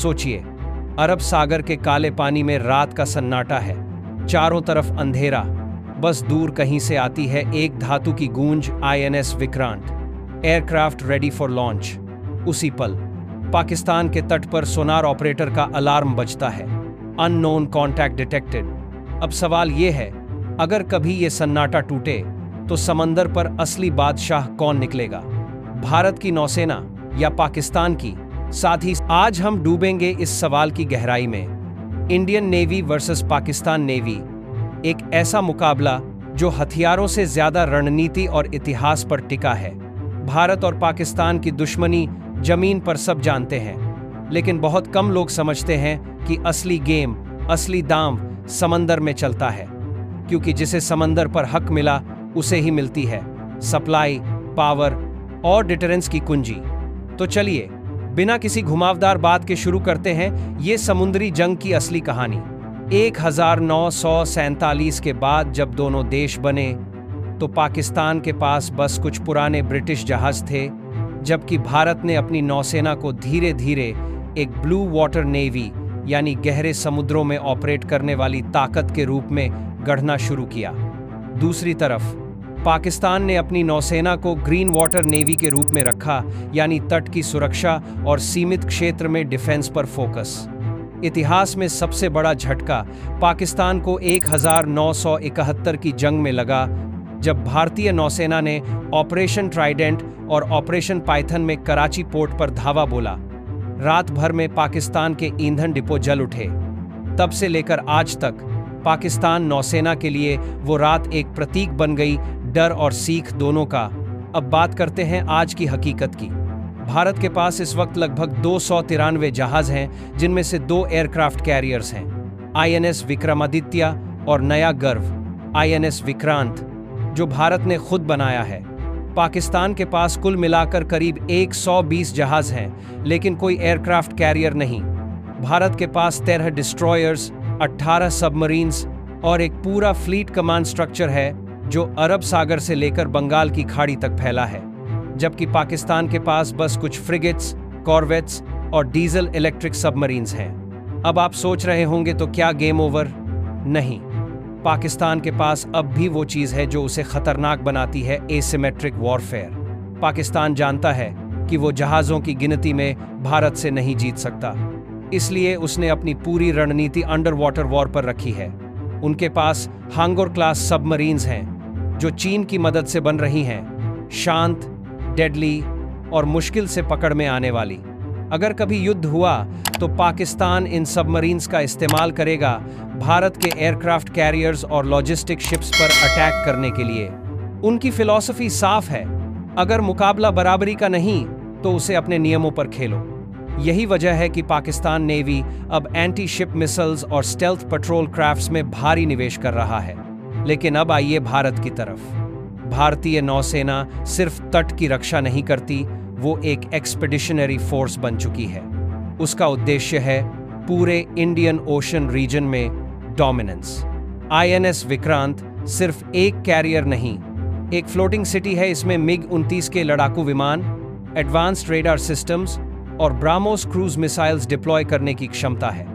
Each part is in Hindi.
सोचिए, अरब सागर के काले पानी में रात का सन्नाटा है, चारों तरफ अंधेरा, बस दूर कहीं से आती है एक धातु की गूंज, INS Vikrant, aircraft ready for launch. उसी पल पाकिस्तान के तट पर सोनार ऑपरेटर का अलार्म बजता है, अननोन कॉन्टैक्ट डिटेक्टेड। अब सवाल यह है, अगर कभी ये सन्नाटा टूटे तो समंदर पर असली बादशाह कौन निकलेगा, भारत की नौसेना या पाकिस्तान की? साथ ही आज हम डूबेंगे इस सवाल की गहराई में। Indian navy versus Pakistan navy, एक ऐसा मुकाबला जो हथियारों से ज्यादा रणनीति और इतिहास पर टिका है। भारत और पाकिस्तान की दुश्मनी जमीन पर सब जानते हैं, लेकिन बहुत कम लोग समझते हैं कि असली गेम, असली दांव समंदर में चलता है, क्योंकि जिसे समंदर पर हक मिला उसे ही मिलती है सप्लाई, पावर और डिटरेंस की कुंजी। तो चलिए बिना किसी घुमावदार बात के शुरू करते हैं ये समुद्री जंग की असली कहानी। 1947 के बाद जब दोनों देश बने तो पाकिस्तान के पास बस कुछ पुराने ब्रिटिश जहाज थे, जबकि भारत ने अपनी नौसेना को धीरे धीरे एक ब्लू वाटर नेवी यानी गहरे समुद्रों में ऑपरेट करने वाली ताकत के रूप में गढ़ना शुरू किया। दूसरी तरफ पाकिस्तान ने अपनी नौसेना को ग्रीन वाटर नेवी के रूप में रखा, यानी तट की सुरक्षा और सीमित क्षेत्र में डिफेंस पर फोकस। इतिहास में सबसे बड़ा झटका पाकिस्तान को 1971 की जंग में लगा, जब भारतीय नौसेना ने ऑपरेशन ट्राइडेंट और ऑपरेशन पाइथन में कराची पोर्ट पर धावा बोला। रात भर में पाकिस्तान के ईंधन डिपो जल उठे। तब से लेकर आज तक पाकिस्तान नौसेना के लिए वो रात एक प्रतीक बन गई, डर और सीख दोनों का। अब बात करते हैं आज की हकीकत की। भारत के पास इस वक्त लगभग 293 जहाज हैं, जिनमें से 2 एयरक्राफ्ट कैरियर्स हैं, INS विक्रमादित्य और नया गर्व INS विक्रांत, जो भारत ने खुद बनाया है। पाकिस्तान के पास कुल मिलाकर करीब 120 जहाज हैं, लेकिन कोई एयरक्राफ्ट कैरियर नहीं। भारत के पास 13 डिस्ट्रॉयर्स, 18 सबमरीन्स और एक पूरा फ्लीट कमांड स्ट्रक्चर है जो अरब सागर से लेकर बंगाल की खाड़ी तक फैला है, जबकि पाकिस्तान के पास बस कुछ फ्रिगेट्स, कॉर्वेट्स और डीजल इलेक्ट्रिक सबमरीन्स हैं। अब आप सोच रहे होंगे तो क्या गेम ओवर? नहीं, पाकिस्तान के पास अब भी वो चीज़ है जो उसे खतरनाक बनाती है, एसिमेट्रिक वॉरफेयर। पाकिस्तान जानता है कि वो जहाज़ों की गिनती में भारत से नहीं जीत सकता, इसलिए उसने अपनी पूरी रणनीति अंडर वाटर वॉर पर रखी है। उनके पास हांगोर क्लास सबमरीन्स हैं जो चीन की मदद से बन रही हैं, शांत, डेडली और मुश्किल से पकड़ में आने वाली। अगर कभी युद्ध हुआ तो पाकिस्तान इन सबमरीन्स का इस्तेमाल करेगा भारत के एयरक्राफ्ट कैरियर्स और लॉजिस्टिक शिप्स पर अटैक करने के लिए। उनकी फिलॉसफी साफ है, अगर मुकाबला बराबरी का नहीं तो उसे अपने नियमों पर खेलो। यही वजह है कि पाकिस्तान नेवी अब एंटी शिप मिसाइल्स और स्टेल्थ पेट्रोल क्राफ्ट्स में भारी निवेश कर रहा है। लेकिन अब आइए भारत की तरफ। भारतीय नौसेना सिर्फ तट की रक्षा नहीं करती, वो एक एक्सपेडिशनरी फोर्स बन चुकी है। उसका उद्देश्य है पूरे इंडियन ओशन रीजन में डोमिनेंस। INS विक्रांत सिर्फ एक कैरियर नहीं, एक फ्लोटिंग सिटी है। इसमें MiG-29 के लड़ाकू विमान, एडवांस्ड रेडार सिस्टम्स और ब्राह्मोस क्रूज मिसाइल्स डिप्लॉय करने की क्षमता है।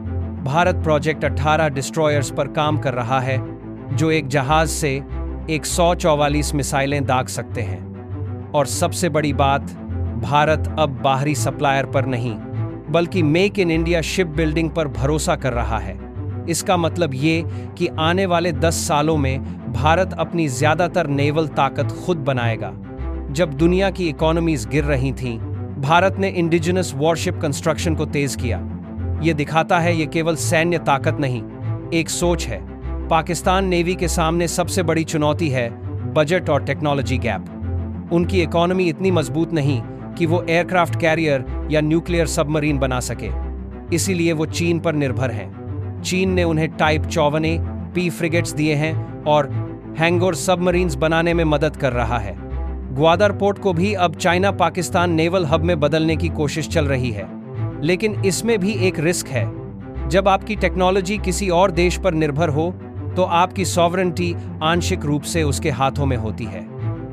भारत प्रोजेक्ट 18 डिस्ट्रॉयर्स पर काम कर रहा है, जो एक जहाज से 144 मिसाइलें दाग सकते हैं। और सबसे बड़ी बात, भारत अब बाहरी सप्लायर पर नहीं बल्कि make in India ship building पर भरोसा कर रहा है। इसका मतलब ये कि आने वाले 10 सालों में भारत अपनी ज्यादातर नेवल ताकत खुद बनाएगा। जब दुनिया की इकोनॉमीज गिर रही थीं, भारत ने इंडिजिनस वॉरशिप कंस्ट्रक्शन को तेज किया। ये दिखाता है ये केवल सैन्य ताकत नहीं, एक सोच है। पाकिस्तान नेवी के सामने सबसे बड़ी चुनौती है बजट और टेक्नोलॉजी गैप। उनकी इकोनॉमी इतनी मजबूत नहीं कि वो एयरक्राफ्ट कैरियर या न्यूक्लियर सबमरीन बना सके, इसीलिए वो चीन पर निर्भर हैं। चीन ने उन्हें टाइप 54A P फ्रिगेट्स दिए हैं और हैंगोर सबमरीन्स बनाने में मदद कर रहा है। ग्वादर पोर्ट को भी अब चाइना पाकिस्तान नेवल हब में बदलने की कोशिश चल रही है, लेकिन इसमें भी एक रिस्क है। जब आपकी टेक्नोलॉजी किसी और देश पर निर्भर हो तो आपकी सॉवरेंटी आंशिक रूप से उसके हाथों में होती है।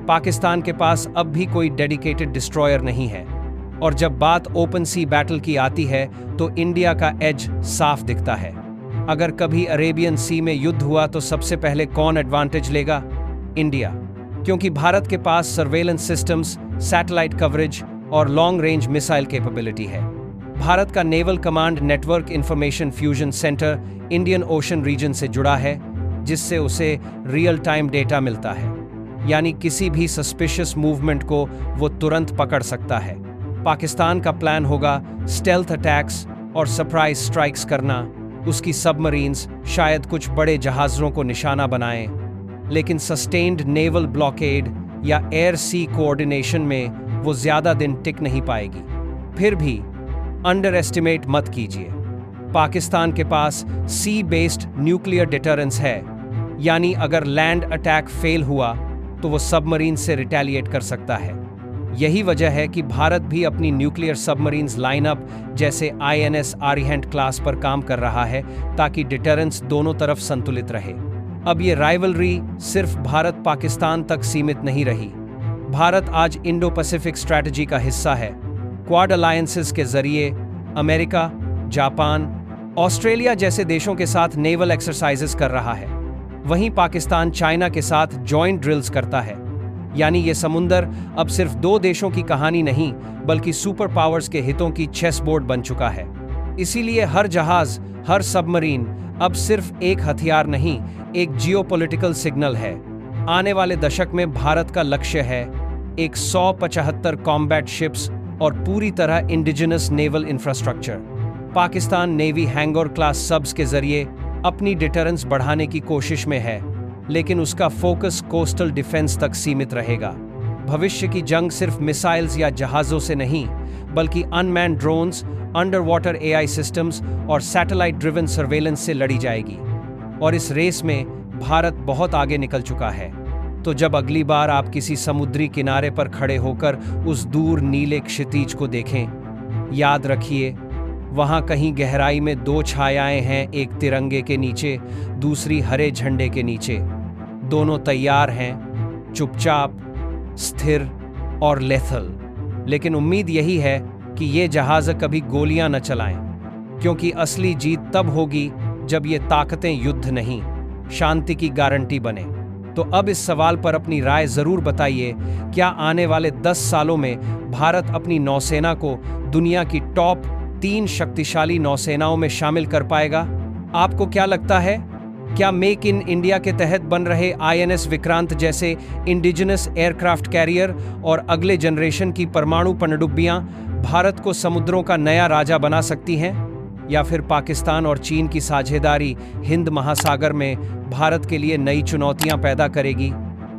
पाकिस्तान के पास अब भी कोई डेडिकेटेड डिस्ट्रॉयर नहीं है और जब बात ओपन सी बैटल की आती है तो इंडिया का एज साफ दिखता है। अगर कभी अरेबियन सी में युद्ध हुआ तो सबसे पहले कौन एडवांटेज लेगा? इंडिया, क्योंकि भारत के पास सर्वेलेंस सिस्टम्स, सैटेलाइट कवरेज और लॉन्ग रेंज मिसाइल कैपेबिलिटी है। भारत का naval command network information fusion centre Indian Ocean region से जुड़ा है, जिससे उसे रियल टाइम डेटा मिलता है, यानी किसी भी सस्पिशियस मूवमेंट को वो तुरंत पकड़ सकता है। पाकिस्तान का प्लान होगा स्टेल्थ अटैक्स और सरप्राइज स्ट्राइक्स करना। उसकी सबमरीन्स शायद कुछ बड़े जहाज़ों को निशाना बनाएं, लेकिन सस्टेन्ड नेवल ब्लॉकेड या एयर सी कोऑर्डिनेशन में वो ज़्यादा दिन टिक नहीं पाएगी। फिर भी अंडर एस्टिमेट मत कीजिए। पाकिस्तान के पास सी बेस्ड न्यूक्लियर डिटरेंस है, यानी अगर लैंड अटैक फेल हुआ तो वो सबमरीन से रिटेलिएट कर सकता है। यही वजह है कि भारत भी अपनी न्यूक्लियर सबमरीन्स लाइनअप जैसे INS आरिहंत क्लास पर काम कर रहा है, ताकि डिटरेंस दोनों तरफ संतुलित रहे। अब ये राइवलरी सिर्फ भारत पाकिस्तान तक सीमित नहीं रही। भारत आज इंडो पैसिफिक स्ट्रैटेजी का हिस्सा है। क्वाड अलायंसेस के जरिए अमेरिका, जापान, ऑस्ट्रेलिया जैसे देशों के साथ नेवल एक्सरसाइजेस कर रहा है। वहीं पाकिस्तान चाइना के साथ जॉइंट ड्रिल्स करता है। यानी ये समुंदर अब सिर्फ दो देशों की कहानी नहीं, बल्कि सुपर पावर्स के हितों की चेस बोर्ड बन चुका है। इसीलिए हर जहाज, हर सबमरीन अब सिर्फ एक हथियार नहीं, एक जियोपॉलिटिकल सिग्नल है। आने वाले दशक में भारत का लक्ष्य है एक 175 कॉम्बैट शिप्स और पूरी तरह indigenous naval infrastructure. Pakistan navy Hangor class subs के जरिए अपनी डिटरेंस बढ़ाने की कोशिश में है, लेकिन उसका फोकस कोस्टल डिफेंस तक सीमित रहेगा। भविष्य की जंग सिर्फ मिसाइल्स या जहाज़ों से नहीं, बल्कि unmanned drones, under water AI systems और सैटेलाइट ड्रिवन सर्वेलेंस से लड़ी जाएगी। और इस रेस में भारत बहुत आगे निकल चुका है। तो जब अगली बार आप किसी समुद्री किनारे पर खड़े होकर उस दूर नीले क्षितिज को देखें, याद रखिए वहां कहीं गहराई में दो छायाएं हैं, एक तिरंगे के नीचे, दूसरी हरे झंडे के नीचे। दोनों तैयार हैं, चुपचाप, स्थिर और लेथल। लेकिन उम्मीद यही है कि ये जहाज कभी गोलियां न चलाएं, क्योंकि असली जीत तब होगी जब ये ताकतें युद्ध नहीं, शांति की गारंटी बने। तो अब इस सवाल पर अपनी राय जरूर बताइए, क्या आने वाले 10 सालों में भारत अपनी नौसेना को दुनिया की टॉप 3 शक्तिशाली नौसेनाओं में शामिल कर पाएगा? आपको क्या लगता है? क्या मेक इन इंडिया के तहत बन रहे INS विक्रांत जैसे इंडिजिनस एयरक्राफ्ट कैरियर और अगले जनरेशन की परमाणु पनडुब्बियां भारत को समुद्रों का नया राजा बना सकती हैं? या फिर पाकिस्तान और चीन की साझेदारी हिंद महासागर में भारत के लिए नई चुनौतियां पैदा करेगी?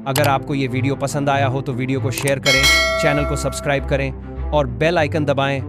अगर आपको ये वीडियो पसंद आया हो तो वीडियो को शेयर करें, चैनल को सब्सक्राइब करें और बेल आइकन दबाएं